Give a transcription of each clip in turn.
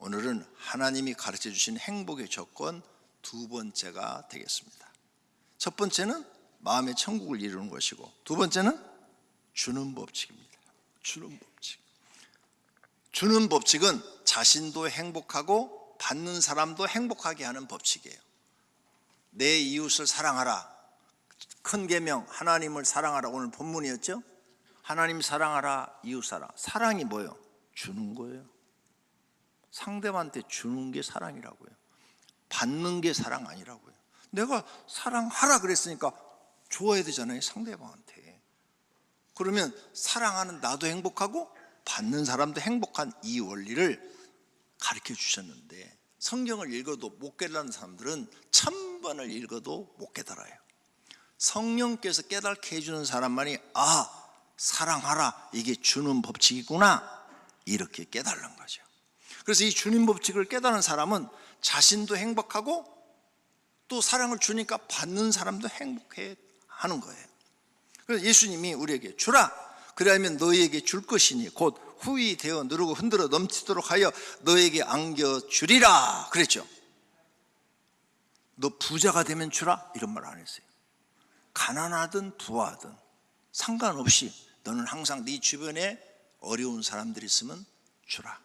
오늘은 하나님이 가르쳐 주신 행복의 조건 두 번째가 되겠습니다. 첫 번째는 마음의 천국을 이루는 것이고, 두 번째는 주는 법칙입니다. 주는 법칙. 주는 법칙은 자신도 행복하고 받는 사람도 행복하게 하는 법칙이에요. 내 이웃을 사랑하라. 큰 계명, 하나님을 사랑하라. 오늘 본문이었죠. 하나님 사랑하라, 이웃 사랑. 사랑이 뭐예요? 주는 거예요. 상대방한테 주는 게 사랑이라고요. 받는 게 사랑 아니라고요. 내가 사랑하라 그랬으니까 좋아야 되잖아요, 상대방한테. 그러면 사랑하는 나도 행복하고 받는 사람도 행복한 이 원리를 가르쳐 주셨는데, 성경을 읽어도 못 깨달은 사람들은 1000번을 읽어도 못 깨달아요. 성령께서 깨닫게 해주는 사람만이 사랑하라, 이게 주는 법칙이구나, 이렇게 깨달는 거죠. 그래서 이 주님 법칙을 깨달은 사람은 자신도 행복하고 또 사랑을 주니까 받는 사람도 행복해 하는 거예요. 그래서 예수님이 우리에게 주라, 그리하면 너희에게 줄 것이니 곧 후히 되어 누르고 흔들어 넘치도록 하여 너희에게 안겨주리라 그랬죠. 너 부자가 되면 주라, 이런 말 안 했어요. 가난하든 부하든 상관없이 너는 항상 네 주변에 어려운 사람들이 있으면 주라.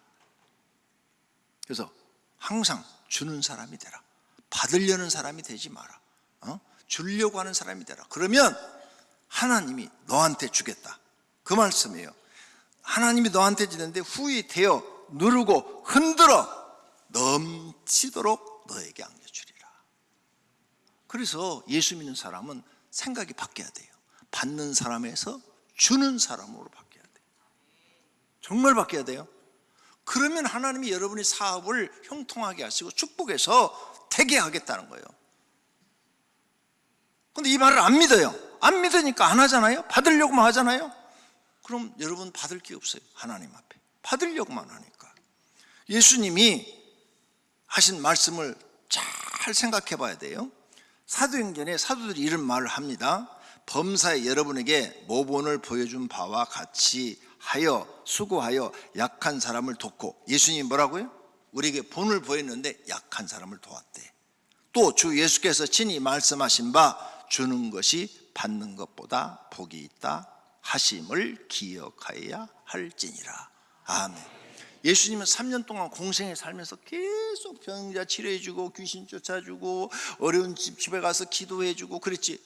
그래서 항상 주는 사람이 되라. 받으려는 사람이 되지 마라. 주려고 하는 사람이 되라. 그러면 하나님이 너한테 주겠다, 그 말씀이에요. 하나님이 너한테 주는데 후히 되어 누르고 흔들어 넘치도록 너에게 안겨주리라. 그래서 예수 믿는 사람은 생각이 바뀌어야 돼요. 받는 사람에서 주는 사람으로 바뀌어야 돼요. 정말 바뀌어야 돼요. 그러면 하나님이 여러분의 사업을 형통하게 하시고 축복해서 되게 하겠다는 거예요. 그런데 이 말을 안 믿어요. 안 믿으니까 안 하잖아요. 받으려고만 하잖아요. 그럼 여러분 받을 게 없어요. 하나님 앞에 받으려고만 하니까. 예수님이 하신 말씀을 잘 생각해 봐야 돼요. 사도행전에 사도들이 이런 말을 합니다. 범사에 여러분에게 모본을 보여준 바와 같이 하여 수고하여 약한 사람을 돕고. 예수님이 뭐라고요? 우리에게 본을 보였는데 약한 사람을 도왔대. 또 주 예수께서 친히 말씀하신 바 주는 것이 받는 것보다 복이 있다 하심을 기억하여야 할지니라. 아멘. 예수님은 3년 동안 공생에 살면서 계속 병자 치료해주고 귀신 쫓아주고 어려운 집에 가서 기도해주고 그랬지,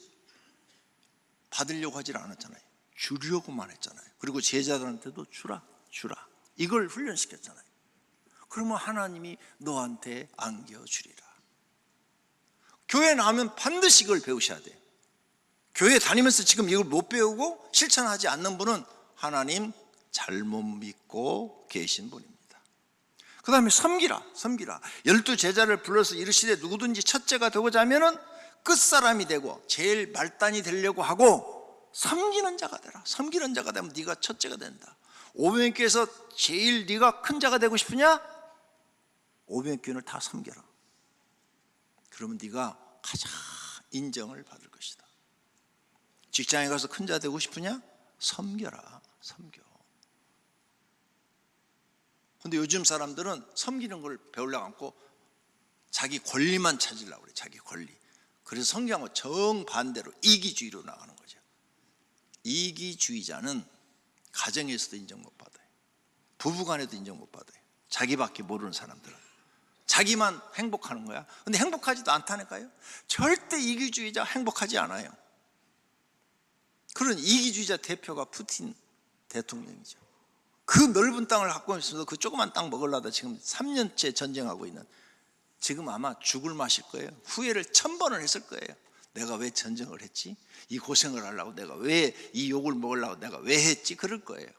받으려고 하질 않았잖아요. 주려고만 했잖아요. 그리고 제자들한테도 주라 이걸 훈련시켰잖아요. 그러면 하나님이 너한테 안겨주리라. 교회 나오면 반드시 이걸 배우셔야 돼요. 교회 다니면서 지금 이걸 못 배우고 실천하지 않는 분은 하나님 잘못 믿고 계신 분입니다. 그 다음에 섬기라. 12 제자를 불러서 이르시되 누구든지 첫째가 되고자 하면은 끝사람이 되고 제일 말단이 되려고 하고 섬기는 자가 되라. 섬기는 자가 되면 네가 첫째가 된다. 오병이교에서 제일 네가 큰 자가 되고 싶으냐? 오병이교인을 다 섬겨라. 그러면 네가 가장 인정을 받을 것이다. 직장에 가서 큰 자 되고 싶으냐? 섬겨라. 섬겨. 근데 요즘 사람들은 섬기는 걸 배우려고 않고 자기 권리만 찾으려고 그래. 자기 권리. 그래서 성경하고 정반대로 이기주의로 나가는 거죠. 이기주의자는 가정에서도 인정 못 받아요. 부부간에도 인정 못 받아요. 자기밖에 모르는 사람들은 자기만 행복하는 거야. 근데 행복하지도 않다니까요. 절대 이기주의자 행복하지 않아요. 그런 이기주의자 대표가 푸틴 대통령이죠. 그 넓은 땅을 갖고 있어서 그 조그만 땅 먹으려다 지금 3년째 전쟁하고 있는, 지금 아마 죽을 맛일 거예요. 후회를 1000번을 했을 거예요. 내가 왜 전쟁을 했지? 이 고생을 하려고 내가 왜 이 욕을 먹으려고 내가 왜 했지? 그럴 거예요.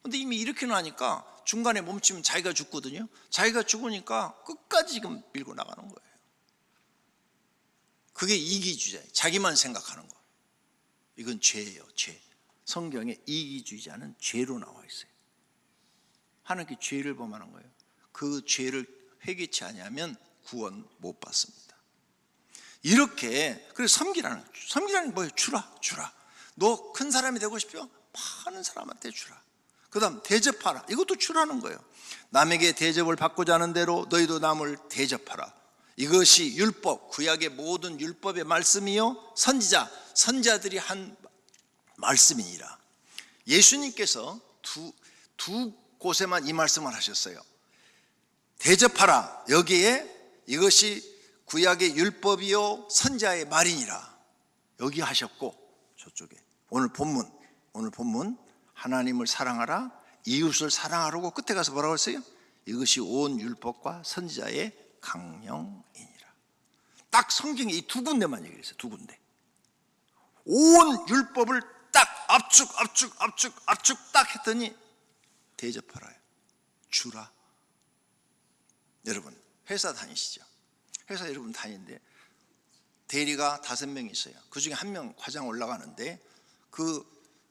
근데 이미 이렇게 나니까 중간에 멈추면 자기가 죽거든요. 자기가 죽으니까 끝까지 지금 밀고 나가는 거예요. 그게 이기주의자예요. 자기만 생각하는 거. 이건 죄예요, 죄. 성경에 이기주의자는 죄로 나와 있어요. 하나님께 죄를 범하는 거예요. 그 죄를 회개치 아니하면 구원 못 받습니다. 이렇게, 그래서 섬기라는 뭐예요? 주라. 너 큰 사람이 되고 싶죠? 많은 사람한테 주라. 그 다음 대접하라, 이것도 주라는 거예요. 남에게 대접을 받고자 하는 대로 너희도 남을 대접하라. 이것이 율법, 구약의 모든 율법의 말씀이요 선지자들이 한 말씀이니라. 예수님께서 두 곳에만 이 말씀을 하셨어요. 대접하라, 여기에 이것이 구약의 율법이요 선지자의 말이니라, 여기 하셨고, 저쪽에 오늘 본문 하나님을 사랑하라, 이웃을 사랑하라고 끝에 가서 뭐라고 했어요? 이것이 온 율법과 선지자의 강령이니라. 딱 성경에 이 두 군데만 얘기했어요. 두 군데. 온 율법을 딱 압축 딱 했더니 대접하라요. 주라. 여러분 회사 다니시죠? 회사 여러분 다니는데 대리가 5명 있어요. 그 중에 1명 과장 올라가는데 그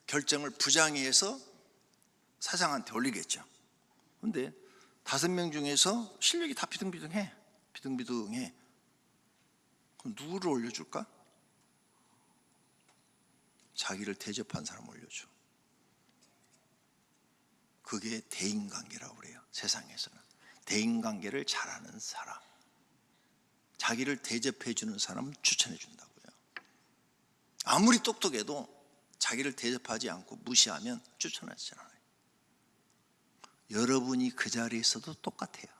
결정을 부장이 해서 사장한테 올리겠죠. 근데 5명 중에서 실력이 다 비등비등해. 그럼 누구를 올려줄까? 자기를 대접한 사람 올려줘. 그게 대인관계라고 그래요. 세상에서는 대인관계를 잘하는 사람, 자기를 대접해 주는 사람을 추천해 준다고요. 아무리 똑똑해도 자기를 대접하지 않고 무시하면 추천하지 않아요. 여러분이 그 자리에 있어도 똑같아요.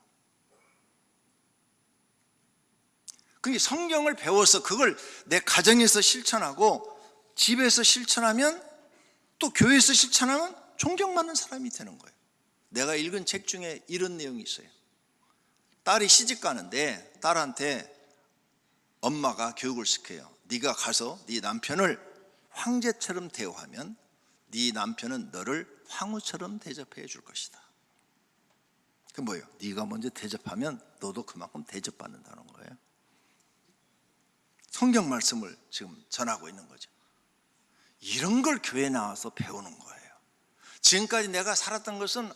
그게 성경을 배워서 그걸 내 가정에서 실천하고 집에서 실천하면, 또 교회에서 실천하면 존경받는 사람이 되는 거예요. 내가 읽은 책 중에 이런 내용이 있어요. 딸이 시집 가는데 딸한테 엄마가 교육을 시켜요. 네가 가서 네 남편을 황제처럼 대우하면 네 남편은 너를 황후처럼 대접해 줄 것이다. 그 뭐예요? 네가 먼저 대접하면 너도 그만큼 대접받는다는 거예요. 성경 말씀을 지금 전하고 있는 거죠. 이런 걸 교회에 나와서 배우는 거예요. 지금까지 내가 살았던 것은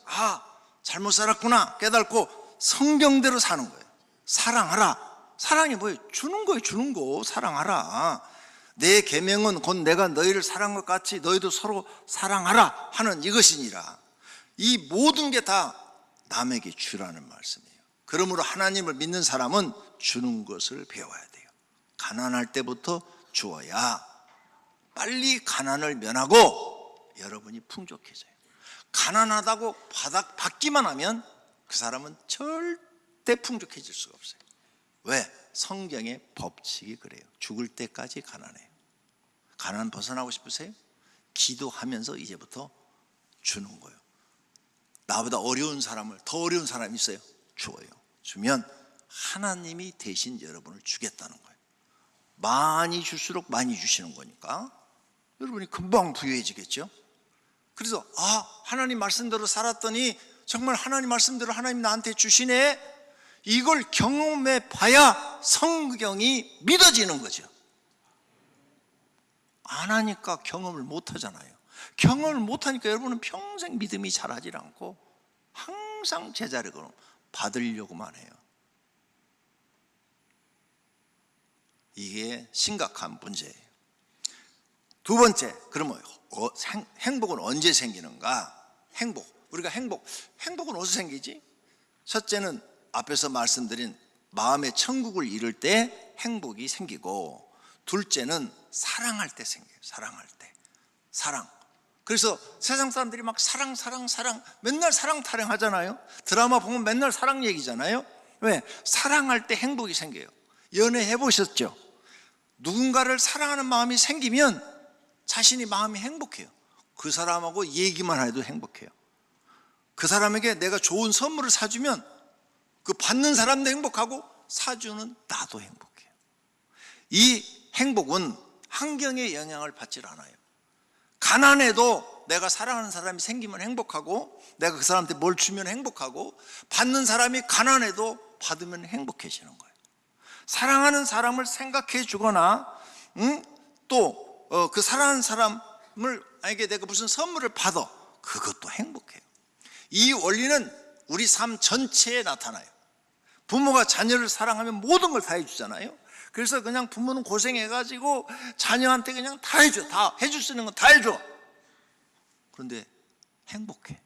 잘못 살았구나 깨닫고 성경대로 사는 거예요. 사랑하라. 사랑이 뭐예요? 주는 거예요. 주는 거. 사랑하라. 내 계명은 곧 내가 너희를 사랑한 것 같이 너희도 서로 사랑하라 하는 이것이니라. 이 모든 게 다 남에게 주라는 말씀이에요. 그러므로 하나님을 믿는 사람은 주는 것을 배워야 돼요. 가난할 때부터 주어야 빨리 가난을 면하고 여러분이 풍족해져요. 가난하다고 받기만 하면 그 사람은 절대 풍족해질 수가 없어요. 왜? 성경의 법칙이 그래요. 죽을 때까지 가난해요. 가난 벗어나고 싶으세요? 기도하면서 이제부터 주는 거예요. 나보다 어려운 사람을, 더 어려운 사람이 있어요? 주어요. 주면 하나님이 대신 여러분을 주겠다는 거예요. 많이 줄수록 많이 주시는 거니까 여러분이 금방 부유해지겠죠. 그래서 하나님 말씀대로 살았더니 정말 하나님 말씀대로 하나님 나한테 주시네, 이걸 경험해 봐야 성경이 믿어지는 거죠. 안 하니까 경험을 못 하잖아요. 경험을 못 하니까 여러분은 평생 믿음이 자라질 않고 항상 제자리로 받으려고만 해요. 이게 심각한 문제예요. 두 번째, 그러면 행복은 언제 생기는가? 우리가 행복은 어디서 생기지? 첫째는 앞에서 말씀드린 마음의 천국을 이룰 때 행복이 생기고, 둘째는 사랑할 때 생겨요. 사랑. 그래서 세상 사람들이 막 사랑 맨날 사랑 타령하잖아요. 드라마 보면 맨날 사랑 얘기잖아요. 왜? 사랑할 때 행복이 생겨요. 연애 해보셨죠? 누군가를 사랑하는 마음이 생기면 자신이 마음이 행복해요. 그 사람하고 얘기만 해도 행복해요. 그 사람에게 내가 좋은 선물을 사주면 그 받는 사람도 행복하고 사주는 나도 행복해요. 이 행복은 환경의 영향을 받질 않아요. 가난해도 내가 사랑하는 사람이 생기면 행복하고, 내가 그 사람한테 뭘 주면 행복하고, 받는 사람이 가난해도 받으면 행복해지는 거예요. 사랑하는 사람을 생각해 주거나 또 그 사랑하는 사람을 에게 내가 무슨 선물을 받아, 그것도 행복해요. 이 원리는 우리 삶 전체에 나타나요. 부모가 자녀를 사랑하면 모든 걸 다 해주잖아요. 그래서 그냥 부모는 고생해가지고 자녀한테 그냥 다 해줘. 다 해줄 수 있는 건 다 해줘. 그런데 행복해.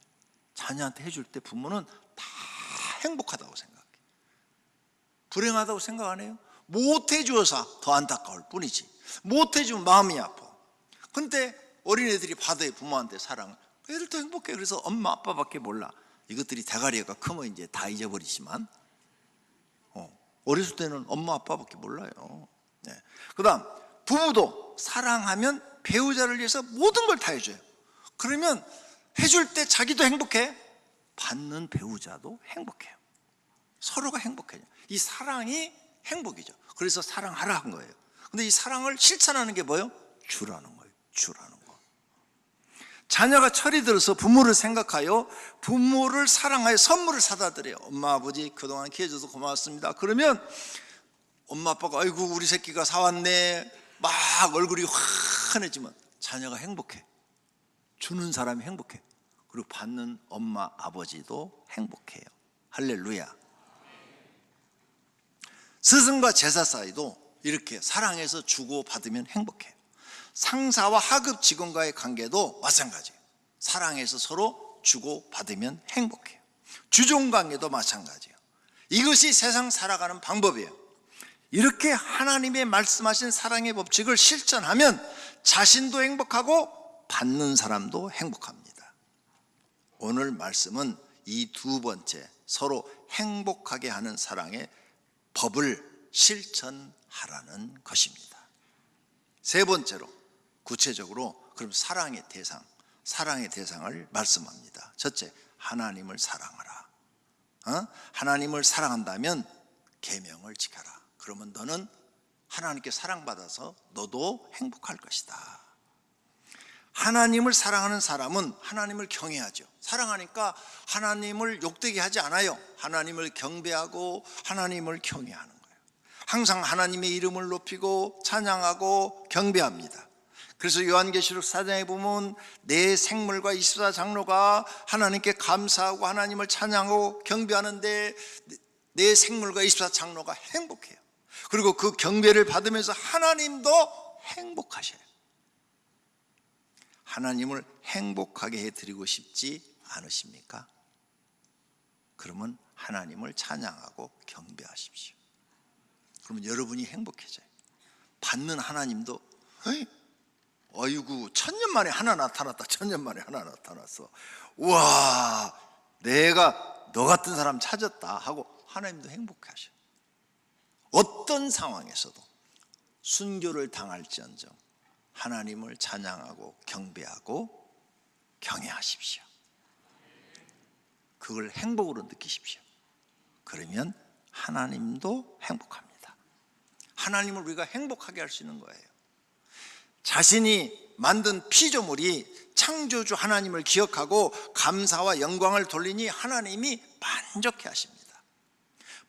자녀한테 해줄 때 부모는 다 행복하다고 생각해요. 불행하다고 생각 안 해요? 못 해줘서 더 안타까울 뿐이지. 못 해주면 마음이 아파. 근데 어린애들이 받아요, 부모한테 사랑을. 애들도 행복해. 그래서 엄마 아빠밖에 몰라. 이것들이 대가리가 크면 이제 다 잊어버리지만 어렸을 때는 엄마 아빠밖에 몰라요. 네. 그 다음 부부도 사랑하면 배우자를 위해서 모든 걸 다 해줘요. 그러면 해줄 때 자기도 행복해, 받는 배우자도 행복해요. 서로가 행복해요. 이 사랑이 행복이죠. 그래서 사랑하라 한 거예요. 근데 이 사랑을 실천하는 게 뭐예요? 주라는 거예요. 주라는 거. 자녀가 철이 들어서 부모를 생각하여 부모를 사랑하여 선물을 사다 드려요. 엄마 아버지 그동안 키워줘서 고마웠습니다. 그러면 엄마 아빠가 아이고 우리 새끼가 사왔네 막 얼굴이 환해지면 자녀가 행복해. 주는 사람이 행복해. 그리고 받는 엄마 아버지도 행복해요. 할렐루야. 스승과 제자 사이도 이렇게 사랑해서 주고 받으면 행복해요. 상사와 하급 직원과의 관계도 마찬가지예요. 사랑해서 서로 주고 받으면 행복해요. 주종 관계도 마찬가지예요. 이것이 세상 살아가는 방법이에요. 이렇게 하나님의 말씀하신 사랑의 법칙을 실천하면 자신도 행복하고 받는 사람도 행복합니다. 오늘 말씀은 이 두 번째 서로 행복하게 하는 사랑의 법을 실천하라는 것입니다. 세 번째로 구체적으로 그럼 사랑의 대상을 말씀합니다. 첫째, 하나님을 사랑하라. 하나님을 사랑한다면 계명을 지켜라. 그러면 너는 하나님께 사랑받아서 너도 행복할 것이다. 하나님을 사랑하는 사람은 하나님을 경외하죠. 사랑하니까 하나님을 욕되게 하지 않아요. 하나님을 경배하고 하나님을 경외하는 거예요. 항상 하나님의 이름을 높이고 찬양하고 경배합니다. 그래서 요한계시록 4장에 보면 내 생물과 24장로가 하나님께 감사하고 하나님을 찬양하고 경배하는데 내 생물과 24장로가 행복해요. 그리고 그 경배를 받으면서 하나님도 행복하셔요. 하나님을 행복하게 해드리고 싶지 않으십니까? 그러면 하나님을 찬양하고 경배하십시오. 그러면 여러분이 행복해져요. 받는 하나님도 어이구 천년 만에 하나 나타났다. 천년 만에 하나 나타났어. 우와 내가 너 같은 사람 찾았다 하고 하나님도 행복하셔요. 어떤 상황에서도 순교를 당할지언정 하나님을 찬양하고 경배하고 경외하십시오. 그걸 행복으로 느끼십시오. 그러면 하나님도 행복합니다. 하나님을 우리가 행복하게 할 수 있는 거예요. 자신이 만든 피조물이 창조주 하나님을 기억하고 감사와 영광을 돌리니 하나님이 만족해 하십니다.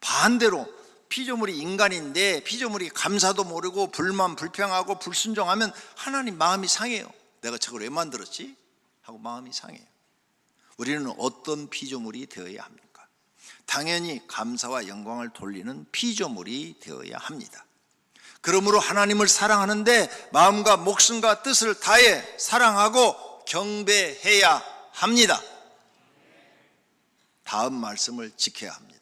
반대로 피조물이 인간인데 피조물이 감사도 모르고 불만 불평하고 불순종하면 하나님 마음이 상해요. 내가 저걸 왜 만들었지? 하고 마음이 상해요. 우리는 어떤 피조물이 되어야 합니까? 당연히 감사와 영광을 돌리는 피조물이 되어야 합니다. 그러므로 하나님을 사랑하는데 마음과 목숨과 뜻을 다해 사랑하고 경배해야 합니다. 다음 말씀을 지켜야 합니다.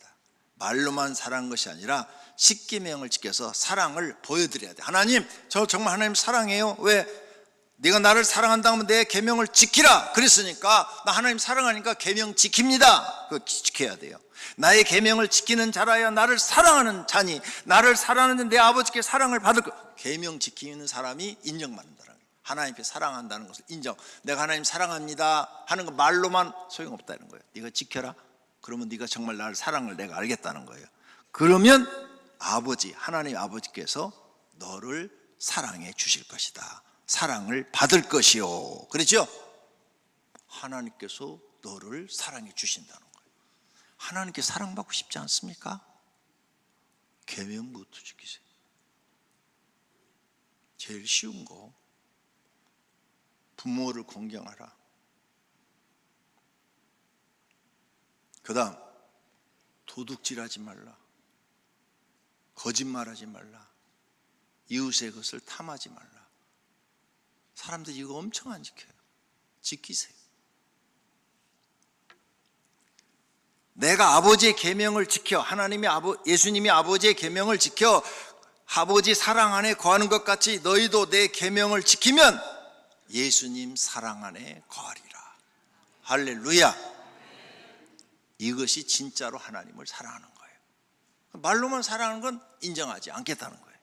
말로만 사랑하는 것이 아니라 십계명을 지켜서 사랑을 보여드려야 돼. 하나님 저 정말 하나님 사랑해요. 왜? 네가 나를 사랑한다 하면 내 계명을 지키라 그랬으니까 나 하나님 사랑하니까 계명 지킵니다. 그거 지켜야 돼요. 나의 계명을 지키는 자라야 나를 사랑하는 자니 나를 사랑하는 내 아버지께 사랑을 받을 것. 계명 지키는 사람이 인정받는다는 거예요. 하나님께 사랑한다는 것을 인정. 내가 하나님 사랑합니다 하는 거 말로만 소용없다는 거예요. 네가 지켜라. 그러면 네가 정말 나를 사랑을 내가 알겠다는 거예요. 그러면 아버지 하나님 아버지께서 너를 사랑해 주실 것이다. 사랑을 받을 것이요. 그렇죠? 하나님께서 너를 사랑해 주신다는 거예요. 하나님께 사랑받고 싶지 않습니까? 계명부터 지키세요. 제일 쉬운 거. 부모를 공경하라. 그 다음 도둑질하지 말라. 거짓말하지 말라. 이웃의 것을 탐하지 말라. 사람들이 이거 엄청 안 지켜요. 지키세요. 내가 아버지의 계명을 지켜, 예수님이 아버지의 계명을 지켜 아버지 사랑 안에 거하는 것 같이 너희도 내 계명을 지키면 예수님 사랑 안에 거하리라. 할렐루야. 이것이 진짜로 하나님을 사랑하는 거예요. 말로만 사랑하는 건 인정하지 않겠다는 거예요.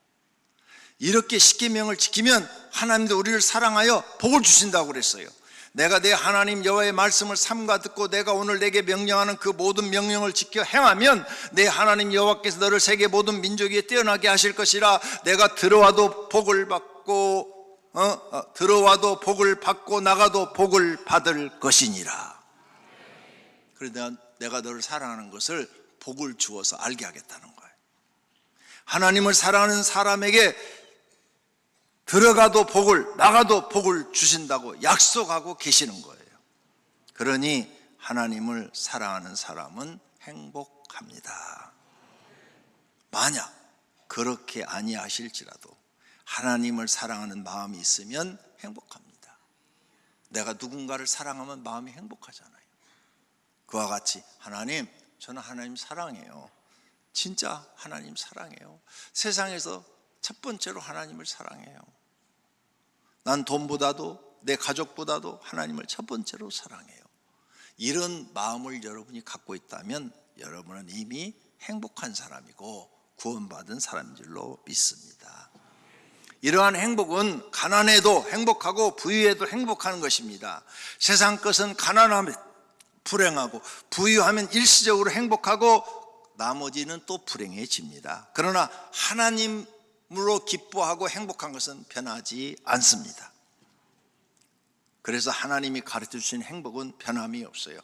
이렇게 십계명을 지키면 하나님도 우리를 사랑하여 복을 주신다고 그랬어요. 내가 내 하나님 여호와의 말씀을 삼가 듣고 내가 오늘 내게 명령하는 그 모든 명령을 지켜 행하면 내 하나님 여호와께서 너를 세계 모든 민족 위에 뛰어나게 하실 것이라. 내가 들어와도 복을 받고 나가도 복을 받을 것이니라. 그래서 내가 너를 사랑하는 것을 복을 주어서 알게 하겠다는 거예요. 하나님을 사랑하는 사람에게 들어가도 복을, 나가도 복을 주신다고 약속하고 계시는 거예요. 그러니 하나님을 사랑하는 사람은 행복합니다. 만약 그렇게 아니하실지라도 하나님을 사랑하는 마음이 있으면 행복합니다. 내가 누군가를 사랑하면 마음이 행복하잖아요. 그와 같이 하나님, 저는 하나님 사랑해요. 진짜 하나님 사랑해요. 세상에서 첫 번째로 하나님을 사랑해요. 난 돈보다도 내 가족보다도 하나님을 첫 번째로 사랑해요. 이런 마음을 여러분이 갖고 있다면 여러분은 이미 행복한 사람이고 구원받은 사람인 줄로 믿습니다. 이러한 행복은 가난해도 행복하고 부유해도 행복하는 것입니다. 세상 것은 가난하면 불행하고 부유하면 일시적으로 행복하고 나머지는 또 불행해집니다. 그러나 하나님으로 기뻐하고 행복한 것은 변하지 않습니다. 그래서 하나님이 가르쳐 주신 행복은 변함이 없어요.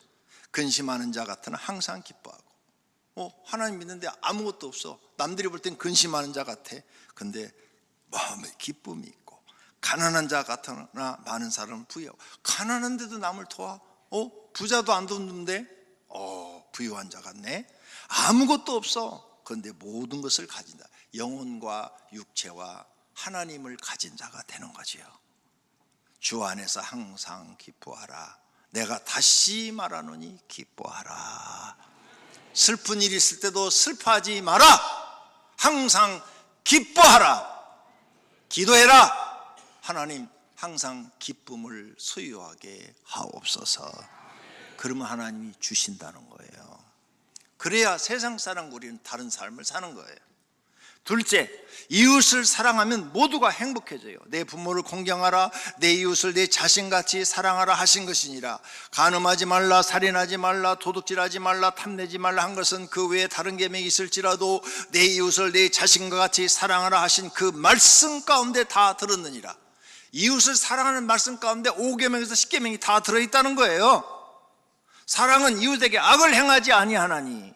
근심하는 자 같으나 항상 기뻐하고. 하나님 믿는데 아무것도 없어. 남들이 볼 땐 근심하는 자 같아. 근데 마음에 기쁨이 있고. 가난한 자 같으나 많은 사람은 부유하고. 가난한데도 남을 도와. 부자도 안 돕는데 부유한 자 같네. 아무것도 없어. 그런데 모든 것을 가진다. 영혼과 육체와 하나님을 가진 자가 되는 거지요. 주 안에서 항상 기뻐하라. 내가 다시 말하노니 기뻐하라. 슬픈 일이 있을 때도 슬퍼하지 마라. 항상 기뻐하라. 기도해라. 하나님 항상 기쁨을 소유하게 하옵소서. 그러면 하나님이 주신다는 거예요. 그래야 세상 사람과 우리는 다른 삶을 사는 거예요. 둘째, 이웃을 사랑하면 모두가 행복해져요. 내 부모를 공경하라. 내 이웃을 내 자신같이 사랑하라 하신 것이니라. 간음하지 말라, 살인하지 말라, 도둑질하지 말라, 탐내지 말라 한 것은 그 외에 다른 계명이 있을지라도 내 이웃을 내 자신과 같이 사랑하라 하신 그 말씀 가운데 다 들었느니라. 이웃을 사랑하는 말씀 가운데 5계명에서 10계명이 다 들어있다는 거예요. 사랑은 이웃에게 악을 행하지 아니하나니.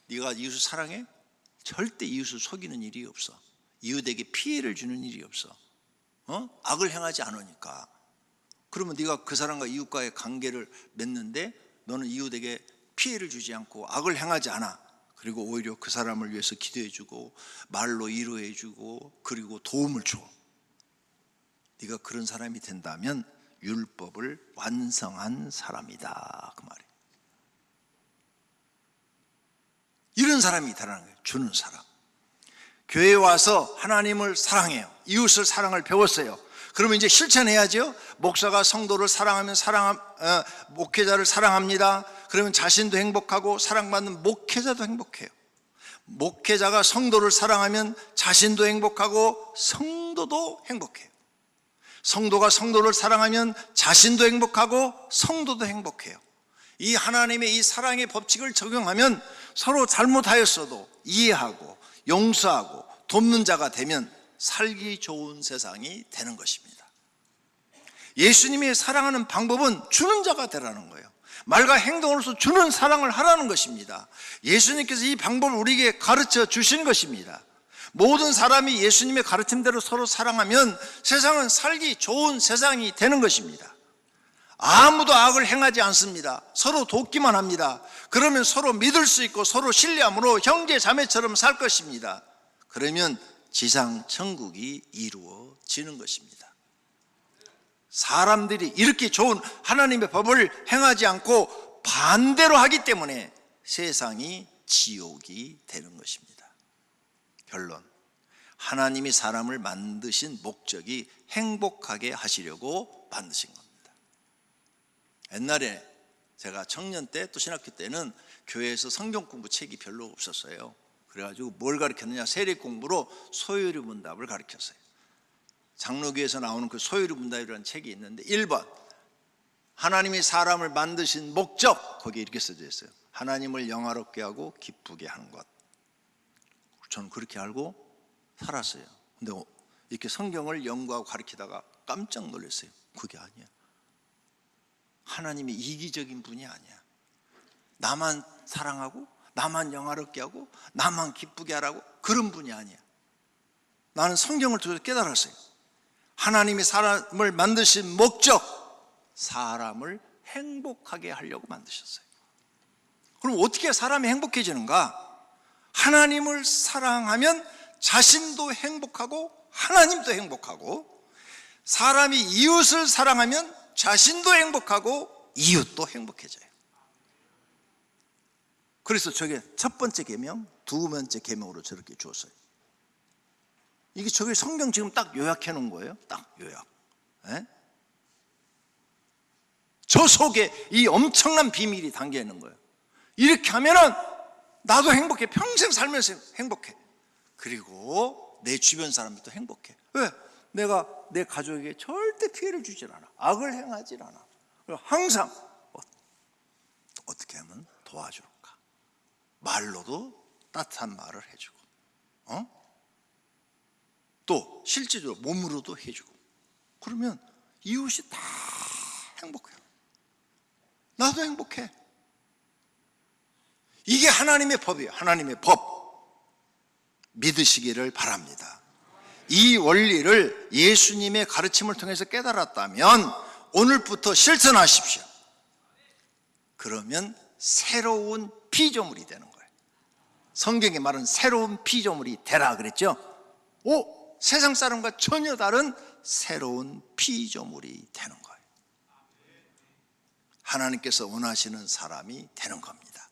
네가 이웃을 사랑해? 절대 이웃을 속이는 일이 없어. 이웃에게 피해를 주는 일이 없어. 악을 행하지 않으니까. 그러면 네가 그 사람과 이웃과의 관계를 맺는데 너는 이웃에게 피해를 주지 않고 악을 행하지 않아. 그리고 오히려 그 사람을 위해서 기도해주고 말로 위로해주고 그리고 도움을 줘. 네가 그런 사람이 된다면 율법을 완성한 사람이다, 그 말이에요. 이런 사람이 되라는 거예요. 주는 사람. 교회에 와서 하나님을 사랑해요. 이웃을 사랑을 배웠어요. 그러면 이제 실천해야죠. 목사가 성도를 사랑하면 목회자를 사랑합니다. 그러면 자신도 행복하고 사랑받는 목회자도 행복해요. 목회자가 성도를 사랑하면 자신도 행복하고 성도도 행복해요. 성도가 성도를 사랑하면 자신도 행복하고 성도도 행복해요. 이 하나님의 이 사랑의 법칙을 적용하면 서로 잘못하였어도 이해하고 용서하고 돕는 자가 되면 살기 좋은 세상이 되는 것입니다. 예수님이 사랑하는 방법은 주는 자가 되라는 거예요. 말과 행동으로서 주는 사랑을 하라는 것입니다. 예수님께서 이 방법을 우리에게 가르쳐 주신 것입니다. 모든 사람이 예수님의 가르침대로 서로 사랑하면 세상은 살기 좋은 세상이 되는 것입니다. 아무도 악을 행하지 않습니다. 서로 돕기만 합니다. 그러면 서로 믿을 수 있고 서로 신뢰함으로 형제 자매처럼 살 것입니다. 그러면 지상 천국이 이루어지는 것입니다. 사람들이 이렇게 좋은 하나님의 법을 행하지 않고 반대로 하기 때문에 세상이 지옥이 되는 것입니다. 결론, 하나님이 사람을 만드신 목적이 행복하게 하시려고 만드신 겁니다. 옛날에 제가 청년 때 또 신학교 때는 교회에서 성경 공부 책이 별로 없었어요. 그래가지고 뭘 가르쳤느냐, 세례 공부로 소요리 문답을 가르쳤어요. 장로교에서 나오는 그 소요리 문답이라는 책이 있는데 1번 하나님이 사람을 만드신 목적, 거기에 이렇게 써져 있어요. 하나님을 영화롭게 하고 기쁘게 하는 것. 저는 그렇게 알고 살았어요. 근데 이렇게 성경을 연구하고 가르치다가 깜짝 놀랐어요. 그게 아니야. 하나님이 이기적인 분이 아니야. 나만 사랑하고 나만 영화롭게 하고 나만 기쁘게 하라고 그런 분이 아니야. 나는 성경을 통해서 깨달았어요. 하나님이 사람을 만드신 목적, 사람을 행복하게 하려고 만드셨어요. 그럼 어떻게 사람이 행복해지는가? 하나님을 사랑하면 자신도 행복하고 하나님도 행복하고, 사람이 이웃을 사랑하면 자신도 행복하고 이웃도 행복해져요. 그래서 저게 첫 번째 계명, 두 번째 계명으로 저렇게 주었어요. 이게 저게 성경 지금 딱 요약해 놓은 거예요. 딱 요약. 네? 저 속에 이 엄청난 비밀이 담겨 있는 거예요. 이렇게 하면은 나도 행복해. 평생 살면서 행복해. 그리고 내 주변 사람들도 행복해. 왜? 내가 내 가족에게 절대 피해를 주질 않아. 악을 행하질 않아. 항상 어떻게 하면 도와줄까? 말로도 따뜻한 말을 해주고, 또 실제적으로 몸으로도 해주고, 그러면 이웃이 다 행복해요. 나도 행복해. 이게 하나님의 법이에요. 하나님의 법. 믿으시기를 바랍니다. 이 원리를 예수님의 가르침을 통해서 깨달았다면 오늘부터 실천하십시오. 그러면 새로운 피조물이 되는 거예요. 성경에 말은 새로운 피조물이 되라 그랬죠. 세상 사람과 전혀 다른 새로운 피조물이 되는 거예요. 하나님께서 원하시는 사람이 되는 겁니다.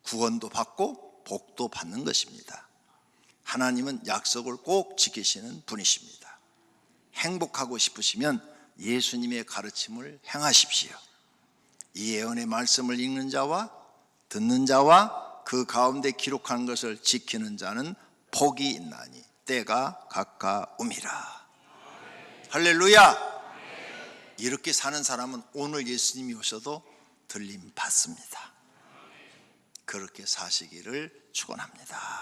구원도 받고 복도 받는 것입니다. 하나님은 약속을 꼭 지키시는 분이십니다. 행복하고 싶으시면 예수님의 가르침을 행하십시오. 이 예언의 말씀을 읽는 자와 듣는 자와 그 가운데 기록한 것을 지키는 자는 복이 있나니 때가 가까움이라. 할렐루야. 이렇게 사는 사람은 오늘 예수님이 오셔도 들림 받습니다. 그렇게 사시기를 축원합니다.